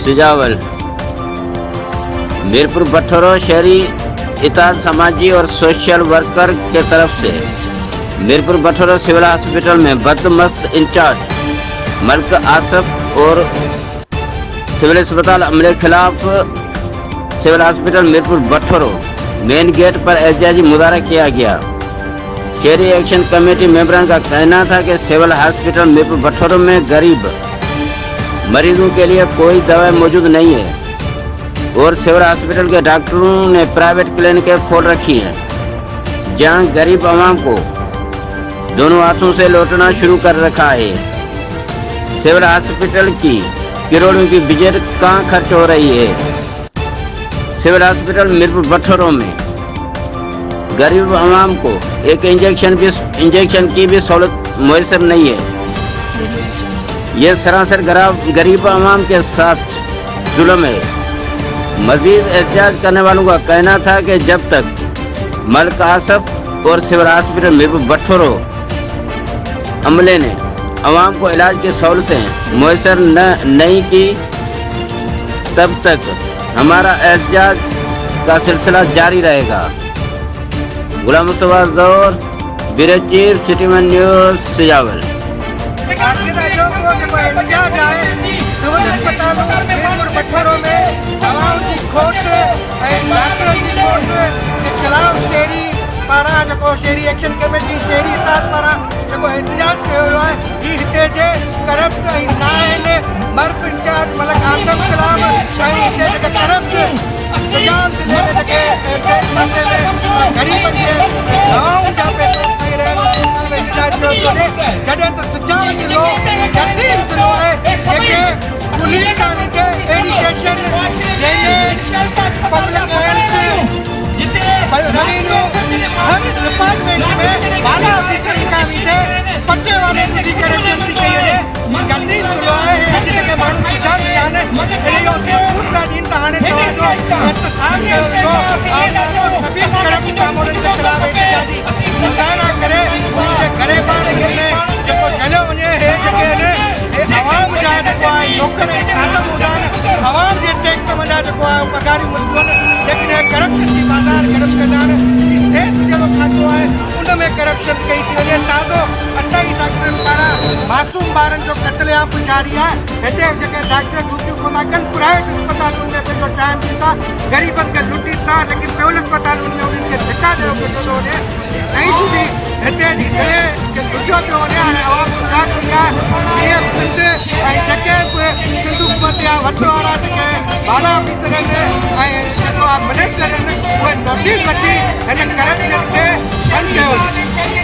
सुजावल मीरपुर बठोरो शहरी इताद समाजी और सोशल वर्कर के तरफ से मीरपुर बठोरो सिविल हॉस्पिटल में बदमस्त इंचार्ज मलिक आसफ और सिविल अस्पताल अमले खिलाफ civil hospital Mirpur Bathoro main gate पर एहतजाजी मुजाहरा किया गया। शहरी एक्शन कमेटी मेंबरान का कहना था कि सिविल हॉस्पिटल मीरपुर बठोरो में गरीब मरीजों के लिए कोई दवा मौजूद नहीं है और सिविल हॉस्पिटल के डॉक्टरों ने प्राइवेट क्लिनिकें खोल रखी हैं जहां गरीब आवाम को दोनों हाथों से लौटना शुरू कर रखा है। सिविल हॉस्पिटल की करोड़ों की बजट कहाँ खर्च हो रही है। सिविल हॉस्पिटल मीरपुर बठोरो में गरीब आवाम को एक इंजेक्शन की भी सहूलत मुयसर नहीं है। ये सरासर गरीब आवाम के साथ जुल्म है। मजीद एहतजाज करने वालों का कहना था कि जब तक मलिक आसफ और सिविल हॉस्पिटल मीरपुर बठोरो अमले ने आवाम को इलाज की सहूलतें मुयसर नहीं की तब तक हमारा एहतजाज का सिलसिला जारी रहेगा। Ghulam Mustafa Jauhar, bureau chief, Cityman news, Sujawal. शहरी एक्शन कमेटी शहरी इताद पारां जेको एहतजाज कयो वियो आहे ही हिते जे करप्ट ऐं नाअहल मर्फ इंचार्ज मलिक आसफ खिलाफ़ ऐं हिते जेके करप्ट सुजाम ज़िले में जेके ग़रीबनि खे दवाउनि जा पैसा खाई रहिया आहिनि एहतजाज कयो पियो वञे। जॾहिं त सुजाम ज़िलो यतीम ज़िलो आहे जेके पुलिस कान्हे के एजुकेशन पब्लिक हेल्थ हर डिपार्टमेंट में बाला ऑफिसर की कामी थे पट्टे वाले सिटी करप्शन थी कई वञे गंदी ज़िलो आहे अॼु जेके माण्हू सुजाम कान अहिड़ी सूट था ॾींहं त हाणे तव्हांजो एहतसाब कयो वेंदो ऐं सभी करप्ट कामोड़नि जे ख़िलाफ़ एहतजाजी मुज़ाहिरा करे उनजे घरे पाण में जेको जलियो वञे हे जेके आहिनि आवाम जा जेको आहे नौकर ऐं खातम हूंदा आहिनि आवाम जे टैक्स वञा जेको आहे पघारियूं मिलंदियूं आहिनि लेकिन हे करप्शन जी बाज़ार गरम कंदा आहिनि। सिहत जेको खातो आहे उन में करप्शन कई थी वञे। ताज़ो 28 डॉक्टरनि पारां मासूम ॿारनि जो कत्लेआम जारी आहे। हिते जेके डॉक्टर ड्यूटियूं कोन था कनि प्राइवेट अस्पतालुनि में पंहिंजो टाइम ॾियूं था ग़रीबनि खे लुटीनि था लेकिन सिविल अस्पतालुनि में उन्हनि खे धिका ॾियो पियो थो वञे। सही सूदी हिते जी शइ खे ॾुधियो पियो वञे। हाणे आवाम गुज़ार थी आहे सीएम सिंध ऐं जेके बि सिंध हुकूमत जा वॾा वारा जेके बाला ऑफिसर आहिनि ऐं जेको आहे मिनिस्टर आहिनि उहे नोटिस वठी हिन करप्शन खे बंदि कयो।